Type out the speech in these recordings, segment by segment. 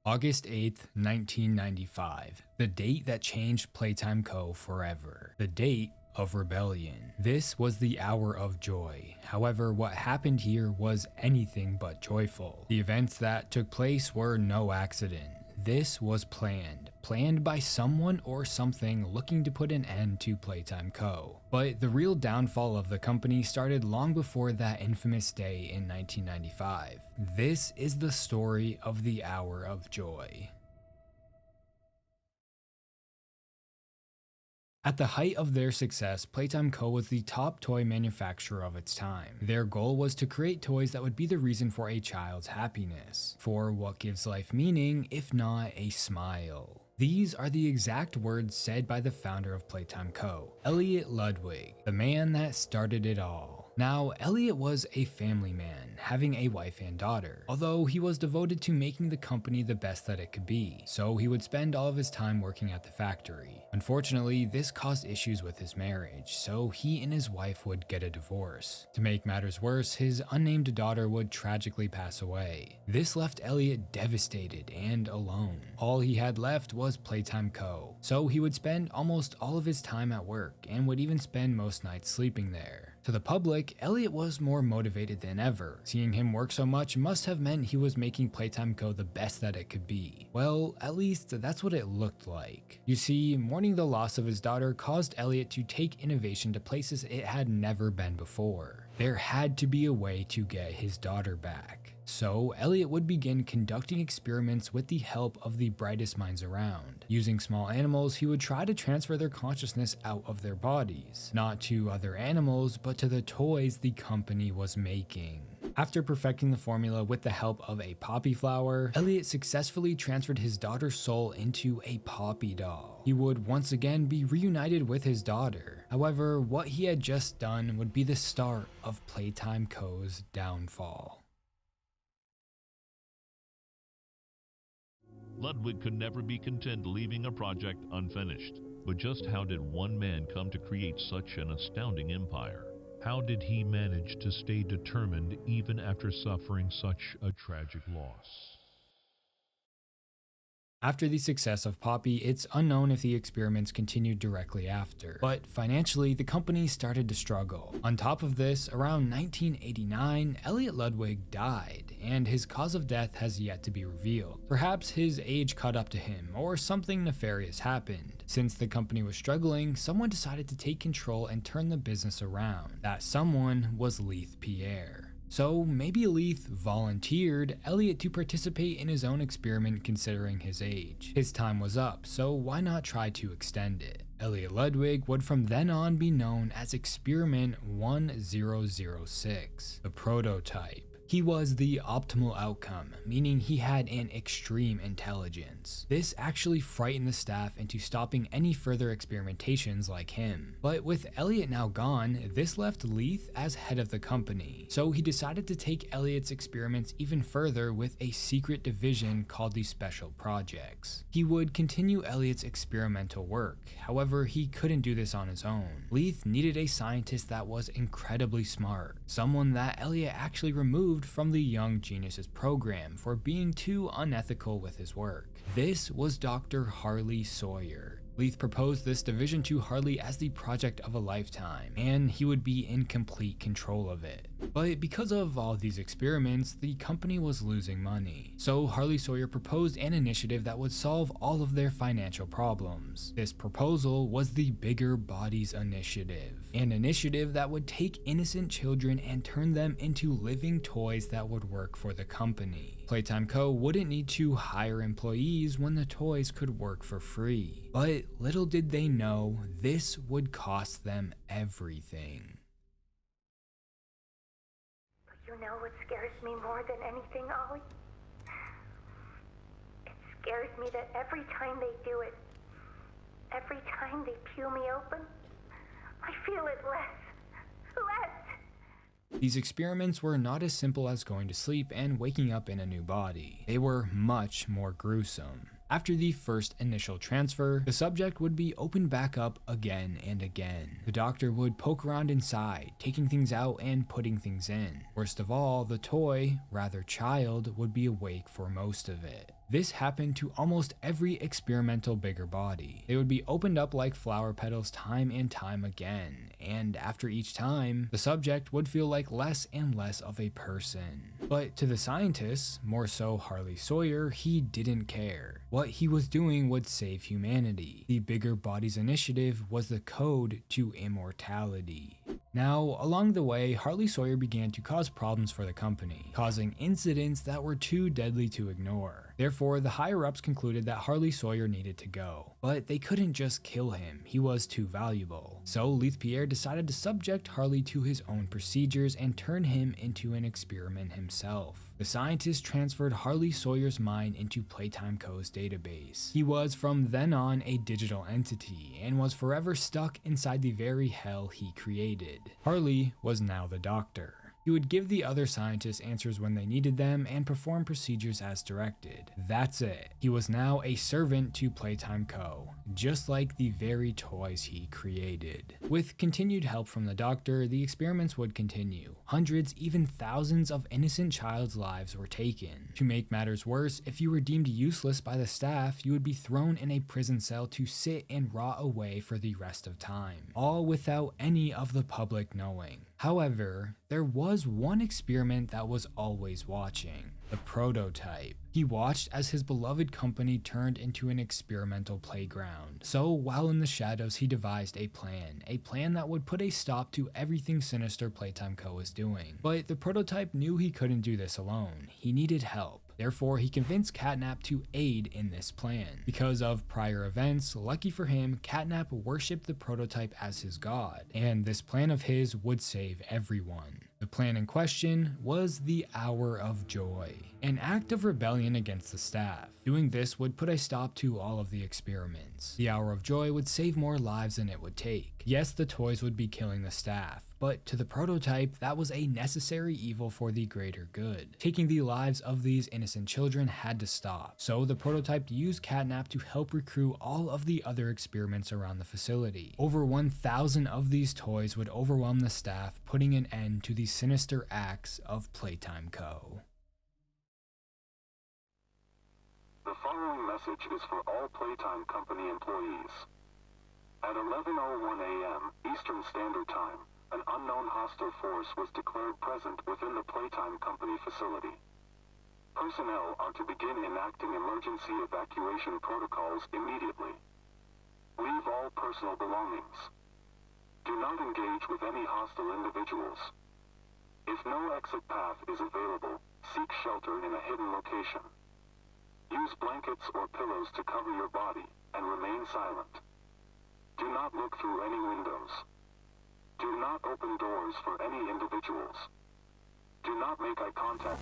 August 8th, 1995, the date that changed Playtime Co. forever. The date of rebellion. This was the hour of joy. However, what happened here was anything but joyful. The events that took place were no accident. This was planned by someone or something looking to put an end to Playtime Co. But the real downfall of the company started long before that infamous day in 1995. This is the story of the Hour of Joy. At the height of their success, Playtime Co. was the top toy manufacturer of its time. Their goal was to create toys that would be the reason for a child's happiness. For what gives life meaning, if not a smile? These are the exact words said by the founder of Playtime Co., Elliot Ludwig, the man that started it all. Now, Elliot was a family man, having a wife and daughter, although he was devoted to making the company the best that it could be, so he would spend all of his time working at the factory. Unfortunately, this caused issues with his marriage, so he and his wife would get a divorce. To make matters worse, his unnamed daughter would tragically pass away. This left Elliot devastated and alone. All he had left was Playtime Co., so he would spend almost all of his time at work and would even spend most nights sleeping there. To the public, Elliot was more motivated than ever. Seeing him work so much must have meant he was making Playtime Co. the best that it could be. Well, at least that's what it looked like. You see, mourning the loss of his daughter caused Elliot to take innovation to places it had never been before. There had to be a way to get his daughter back. So, Elliot would begin conducting experiments with the help of the brightest minds around. Using small animals, he would try to transfer their consciousness out of their bodies, not to other animals, but to the toys the company was making. After perfecting the formula with the help of a poppy flower, Elliot successfully transferred his daughter's soul into a poppy doll. He would once again be reunited with his daughter. However, what he had just done would be the start of Playtime Co.'s downfall. Ludwig could never be content leaving a project unfinished. But just how did one man come to create such an astounding empire? How did he manage to stay determined even after suffering such a tragic loss? After the success of Poppy, it's unknown if the experiments continued directly after, but financially, the company started to struggle. On top of this, around 1989, Elliot Ludwig died, and his cause of death has yet to be revealed. Perhaps his age caught up to him, or something nefarious happened. Since the company was struggling, someone decided to take control and turn the business around. That someone was Leith Pierre. So maybe Leith volunteered Elliot to participate in his own experiment considering his age. His time was up, so why not try to extend it? Elliot Ludwig would from then on be known as Experiment 1006, the prototype. He was the optimal outcome, meaning he had an extreme intelligence. This actually frightened the staff into stopping any further experimentations like him. But with Elliot now gone, this left Leith as head of the company. So he decided to take Elliot's experiments even further with a secret division called the Special Projects. He would continue Elliot's experimental work, however he couldn't do this on his own. Leith needed a scientist that was incredibly smart, someone that Elliot actually removed from the Young Geniuses program for being too unethical with his work. This was Dr. Harley Sawyer. Leith proposed this division to Harley as the project of a lifetime, and he would be in complete control of it. But because of all these experiments, the company was losing money. So Harley Sawyer proposed an initiative that would solve all of their financial problems. This proposal was the Bigger Bodies Initiative, an initiative that would take innocent children and turn them into living toys that would work for the company. Playtime Co. wouldn't need to hire employees when the toys could work for free. But little did they know, this would cost them everything. But you know what scares me more than anything, Ollie? It scares me that every time they do it, every time they peel me open, I feel it less. These experiments were not as simple as going to sleep and waking up in a new body. They were much more gruesome. After the first initial transfer, the subject would be opened back up again and again. The doctor would poke around inside, taking things out and putting things in. Worst of all, the toy, rather child, would be awake for most of it. This happened to almost every experimental bigger body. They would be opened up like flower petals time and time again, and after each time, the subject would feel like less and less of a person. But to the scientists, more so Harley Sawyer, he didn't care. What he was doing would save humanity. The Bigger Bodies Initiative was the code to immortality. Now, along the way, Harley Sawyer began to cause problems for the company, causing incidents that were too deadly to ignore. Therefore, the higher-ups concluded that Harley Sawyer needed to go. But they couldn't just kill him, he was too valuable. So Leith-Pierre decided to subject Harley to his own procedures and turn him into an experiment himself. The scientists transferred Harley Sawyer's mind into Playtime Co.'s database. He was from then on a digital entity, and was forever stuck inside the very hell he created. Harley was now the doctor. He would give the other scientists answers when they needed them and perform procedures as directed. That's it. He was now a servant to Playtime Co., just like the very toys he created. With continued help from the doctor, the experiments would continue. Hundreds, even thousands of innocent child's lives were taken. To make matters worse, if you were deemed useless by the staff, you would be thrown in a prison cell to sit and rot away for the rest of time, all without any of the public knowing. However, there was one experiment that was always watching: the prototype. He watched as his beloved company turned into an experimental playground. So while in the shadows, he devised a plan that would put a stop to everything sinister Playtime Co. was doing. But the prototype knew he couldn't do this alone. He needed help. Therefore, he convinced Catnap to aid in this plan. Because of prior events, lucky for him, Catnap worshipped the prototype as his god, and this plan of his would save everyone. The plan in question was the Hour of Joy, an act of rebellion against the staff. Doing this would put a stop to all of the experiments. The Hour of Joy would save more lives than it would take. Yes, the toys would be killing the staff, but to the prototype, that was a necessary evil for the greater good. Taking the lives of these innocent children had to stop. So the prototype used Catnap to help recruit all of the other experiments around the facility. Over 1,000 of these toys would overwhelm the staff, putting an end to the sinister acts of Playtime Co. The following message is for all Playtime Company employees. At 11:01 a.m. Eastern Standard Time, an unknown hostile force was declared present within the Playtime Company facility. Personnel are to begin enacting emergency evacuation protocols immediately. Leave all personal belongings. Do not engage with any hostile individuals. If no exit path is available, seek shelter in a hidden location. Use blankets or pillows to cover your body, and remain silent. Do not look through any windows. Do not open doors for any individuals. Do not make eye contact.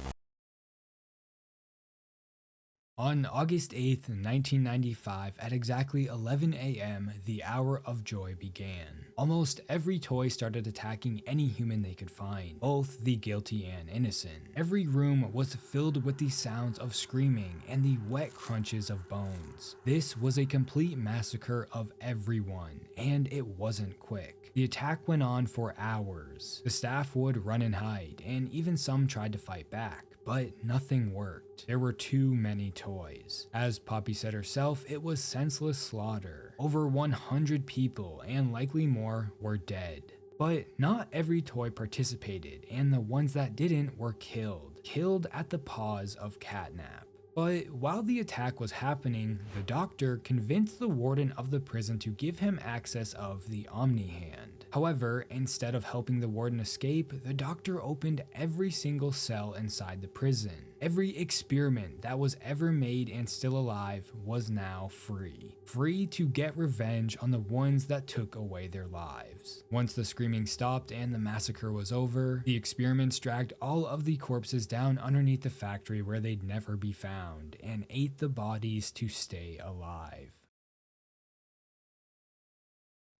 On August 8th, 1995, at exactly 11 a.m., the Hour of Joy began. Almost every toy started attacking any human they could find, both the guilty and innocent. Every room was filled with the sounds of screaming and the wet crunches of bones. This was a complete massacre of everyone, and it wasn't quick. The attack went on for hours. The staff would run and hide, and even some tried to fight back, but nothing worked. There were too many toys. As Poppy said herself, it was senseless slaughter. Over 100 people, and likely more, were dead. But not every toy participated, and the ones that didn't were killed. Killed at the paws of Catnap. But while the attack was happening, the doctor convinced the warden of the prison to give him access of the Omni Hand. However, instead of helping the warden escape, the doctor opened every single cell inside the prison. Every experiment that was ever made and still alive was now free. Free to get revenge on the ones that took away their lives. Once the screaming stopped and the massacre was over, the experiments dragged all of the corpses down underneath the factory where they'd never be found, and ate the bodies to stay alive.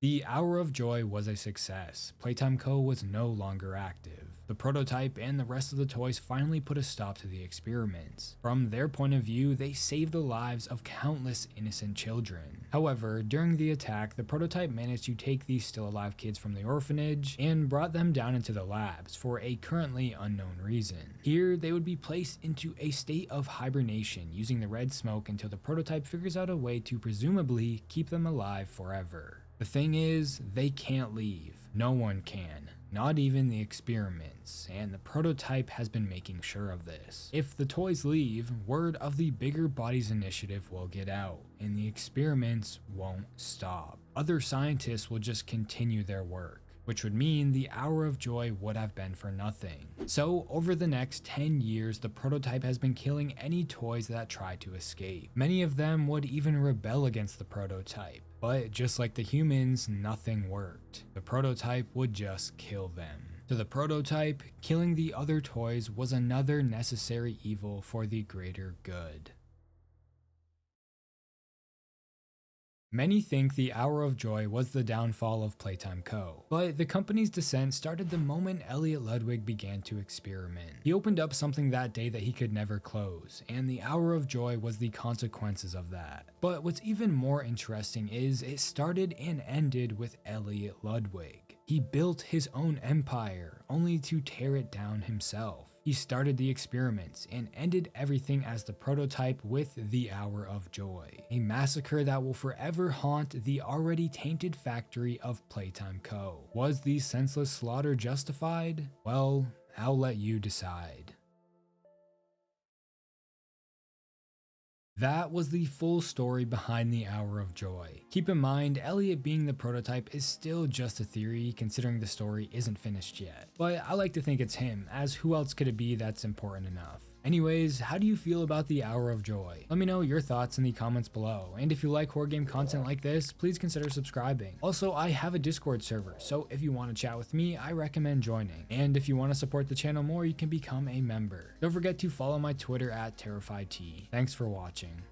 The Hour of Joy was a success. Playtime Co. was no longer active. The prototype and the rest of the toys finally put a stop to the experiments. From their point of view, they saved the lives of countless innocent children. However, during the attack, the prototype managed to take these still alive kids from the orphanage and brought them down into the labs for a currently unknown reason. Here, they would be placed into a state of hibernation using the red smoke until the prototype figures out a way to presumably keep them alive forever. The thing is, they can't leave. No one can. Not even the experiments, and the prototype has been making sure of this. If the toys leave, word of the Bigger Bodies initiative will get out, and the experiments won't stop. Other scientists will just continue their work, which would mean the Hour of Joy would have been for nothing. So over the next 10 years, the prototype has been killing any toys that try to escape. Many of them would even rebel against the prototype. But just like the humans, nothing worked. The prototype would just kill them. To the prototype, killing the other toys was another necessary evil for the greater good. Many think the Hour of Joy was the downfall of Playtime Co., but the company's descent started the moment Elliot Ludwig began to experiment. He opened up something that day that he could never close, and the Hour of Joy was the consequences of that. But what's even more interesting is it started and ended with Elliot Ludwig. He built his own empire, only to tear it down himself. He started the experiments and ended everything as the prototype with the Hour of Joy, a massacre that will forever haunt the already tainted factory of Playtime Co. Was the senseless slaughter justified? Well, I'll let you decide. That was the full story behind the Hour of Joy. Keep in mind, Elliot being the prototype is still just a theory considering the story isn't finished yet. But I like to think it's him, as who else could it be that's important enough? Anyways, how do you feel about the Hour of Joy? Let me know your thoughts in the comments below, and if you like horror game content like this, please consider subscribing. Also, I have a Discord server, so if you want to chat with me, I recommend joining. And if you want to support the channel more, you can become a member. Don't forget to follow my Twitter at TerrifiedT. Thanks for watching.